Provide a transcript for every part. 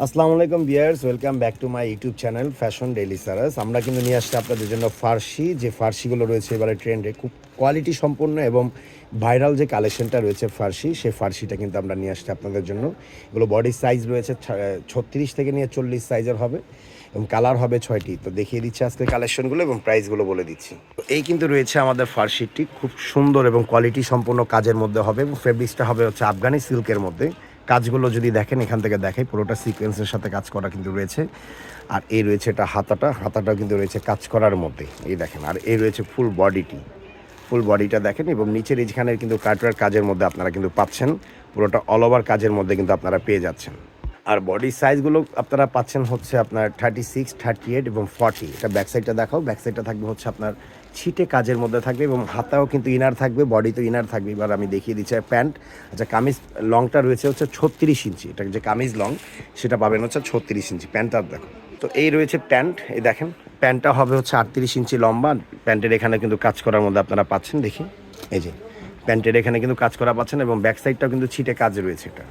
আসসালামু আলাইকুম viewers, welcome back to my YouTube channel fashion daily সারাস। আমরা কিন্তু নিয়ে আসছি আপনাদের জন্য ফার্সি, যে ফার্সিগুলো রয়েছে এবারে ট্রেন্ডে খুব কোয়ালিটি সম্পন্ন এবং ভাইরাল যে কালেকশনটা রয়েছে ফার্সি, সেই ফার্সিটা কিন্তু আমরা নিয়ে আসছি আপনাদের জন্য। এগুলো বডি সাইজ রয়েছে 36 থেকে নিয়ে 40 সাইজের হবে এবং কালার হবে 6টি। তো দেখিয়ে দিচ্ছি আজকে কালেকশনগুলো এবং প্রাইসগুলো বলে দিচ্ছি। তো এই কিন্তু রয়েছে আমাদের ফার্সিটি, খুব সুন্দর এবং কোয়ালিটি সম্পন্ন কাজের মধ্যে হবে এবং ফেব্রিক্সটা হবে হচ্ছে আফগানি সিল্কের মধ্যে। কাজগুলো যদি দেখেন, এখান থেকে দেখাই, পুরোটা সিকোয়েন্সের সাথে কাজ করা কিন্তু রয়েছে। আর এই রয়েছে এটা হাতাটাও কিন্তু রয়েছে কাজ করার মধ্যে, এই দেখেন। আর এই রয়েছে ফুল বডিটা দেখেন এবং নিচের এইখানের কিন্তু কাটওয়ার কাজের মধ্যে আপনারা কিন্তু পাচ্ছেন, পুরোটা অল ওভার কাজের মধ্যে কিন্তু আপনারা পেয়ে যাচ্ছেন। আর বডি সাইজগুলো আপনারা পাচ্ছেন হচ্ছে আপনার 36, 38 এবং 40। এটা ব্যাক সাইডটা দেখাও। ব্যাক সাইডটা থাকবে হচ্ছে আপনার ছিটে কাজের মধ্যে থাকবে এবং হাতাও কিন্তু ইনার থাকবে, বডি তো ইনার থাকবে। এবার আমি দেখিয়ে দিচ্ছি প্যান্ট। আচ্ছা, কামিজ লংটা রয়েছে হচ্ছে 36 ইঞ্চি। এটা যে কামিজ লং সেটা পাবেন হচ্ছে 36 ইঞ্চি। প্যান্টটা দেখো। তো এই রয়েছে প্যান্ট, এই দেখেন। প্যান্টটা হবে হচ্ছে 38 ইঞ্চি লম্বা। প্যান্টের এখানে কিন্তু কাজ করার মধ্যে আপনারা পাচ্ছেন, দেখি এই যে প্যান্টের এখানে কিন্তু কাজ করা পাচ্ছেন এবং ব্যাক সাইডটাও কিন্তু ছিটে কাজ রয়েছে। এটা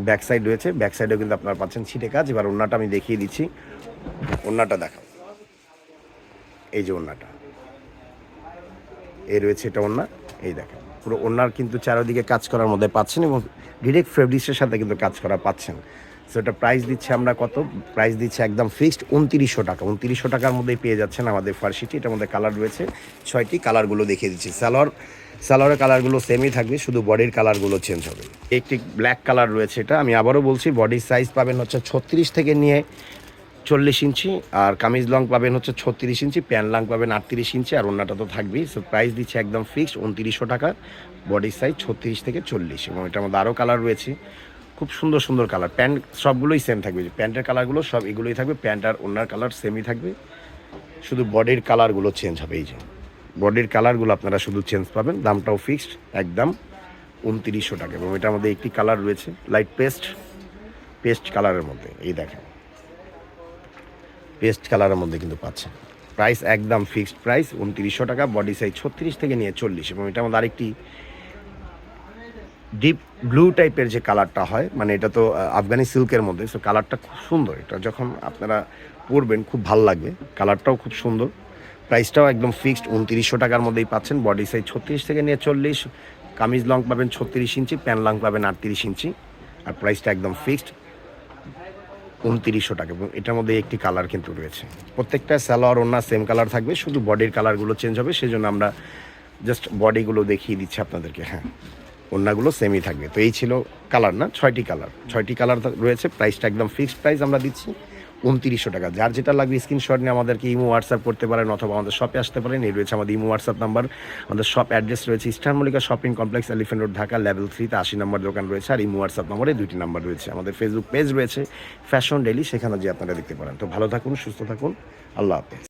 ব্যাক সাইড রয়েছে, ব্যাক সাইডেও কিন্তু আপনারা পাচ্ছেন ছিটে কাজ। এবার ওড়নাটা আমি দেখিয়ে দিচ্ছি, ওড়নাটা দেখাও। এই যে ওড়নাটা, এই রয়েছে এটা ওড়না, এই দেখেন। পুরো ওড়নার কিন্তু চারিদিকে কাজ করার মধ্যে পাচ্ছেন এবং ডিরেক্ট ফেব্রিক্সের সাথে কিন্তু কাজ করা পাচ্ছেন। সো এটা প্রাইস দিচ্ছে আমরা কত? প্রাইস দিচ্ছে একদম ফিক্সড 2900 টাকা। 2900 টাকার মধ্যেই পেয়ে যাচ্ছেন আমাদের ফার্সিটি। এটার মধ্যে কালার রয়েছে 6টি। কালারগুলো দেখিয়ে দিচ্ছি। সালোয়ারের কালারগুলো সেমই থাকবে, শুধু বডির কালারগুলো চেঞ্জ হবে। একটি ব্ল্যাক কালার রয়েছে, এটা আমি আবারও বলছি, বডির সাইজ পাবেন হচ্ছে 36 থেকে নিয়ে 40 ইঞ্চি। আর কামিজ লং পাবেন হচ্ছে 36 ইঞ্চি, প্যান্ট লং পাবেন 38 ইঞ্চি। আর ওড়নাটা তো থাকবেই। সো প্রাইস দিচ্ছে একদম ফিক্সড 2900 টাকা। বডির সাইজ 36 থেকে 40 এবং এটার মধ্যে আরও কালার রয়েছে, খুব সুন্দর সুন্দর কালার। প্যান্ট সবগুলোই সেম থাকবে, প্যান্টের কালারগুলো সব এগুলোই থাকবে। প্যান্ট আর ওড়নার কালার সেমই থাকবে, শুধু বডির কালারগুলো চেঞ্জ হবে। এই যে বডির কালারগুলো আপনারা শুধু চেঞ্জ পাবেন। দামটাও ফিক্সড একদম 2900 টাকা এবং এটার মধ্যে একটি কালার রয়েছে লাইট পেস্ট কালারের মধ্যে, এই দেখেন পেস্ট কালারের মধ্যে কিন্তু পাচ্ছেন। প্রাইস একদম ফিক্সড প্রাইস 2900 টাকা। বডি সাইজ 36 থেকে নিয়ে 40 এবং এটার মধ্যে আরেকটি ডিপ ব্লু টাইপের যে কালারটা হয়, মানে এটা তো আফগানি সিল্কের মধ্যে। সো কালারটা খুব সুন্দর, এটা যখন আপনারা পরবেন খুব ভালো লাগবে। কালারটাও খুব সুন্দর। প্রাইসটাও একদম ফিক্সড 2900 টাকার মধ্যেই পাচ্ছেন। বডি সাইজ 36 থেকে নিয়ে 40। কামিজ লং পাবেন 36 ইঞ্চি, প্যান্ট লং পাবেন 38 ইঞ্চি। আর প্রাইসটা একদম ফিক্সড 2900 টাকা এবং এটার মধ্যে একটি কালার কিন্তু রয়েছে। প্রত্যেকটা সালোয়ার ওড়না সেম কালার থাকবে, শুধু বডির কালারগুলো চেঞ্জ হবে। সেজন্য আমরা জাস্ট বডিগুলো দেখিয়ে দিচ্ছি আপনাদেরকে। হ্যাঁ, ওড়নাগুলো সেমই থাকবে। তো এই ছিল কালার, না 6টি কালার রয়েছে। প্রাইসটা একদম ফিক্সড প্রাইস আমরা দিচ্ছি 2900 টাকা। যার যেটা লাগবে স্ক্রিনশট নিয়ে আমাদেরকে ইমো হোয়াটসঅ্যাপ করতে পারেন অথবা আমাদের শপে আসতে পারেন। এই রয়েছে আমাদের ইমো হোয়াটসঅ্যাপ নাম্বার। আমাদের শপ অ্যাড্রেস রয়েছে eastern Mallika shopping complex, elephant road, Dhaka, level 3তে 80 নম্বর দোকান রয়েছে। আর ইমো হোয়াটসঅ্যাপ নম্বরে 2টি নাম্বার রয়েছে। আমাদের ফেসবুক পেজ রয়েছে ফ্যাশন ডেইলি, সেখানে যে আপনারা দেখতে পারেন। তো ভালো থাকুন, সুস্থ থাকুন, আল্লাহ হাফেজ।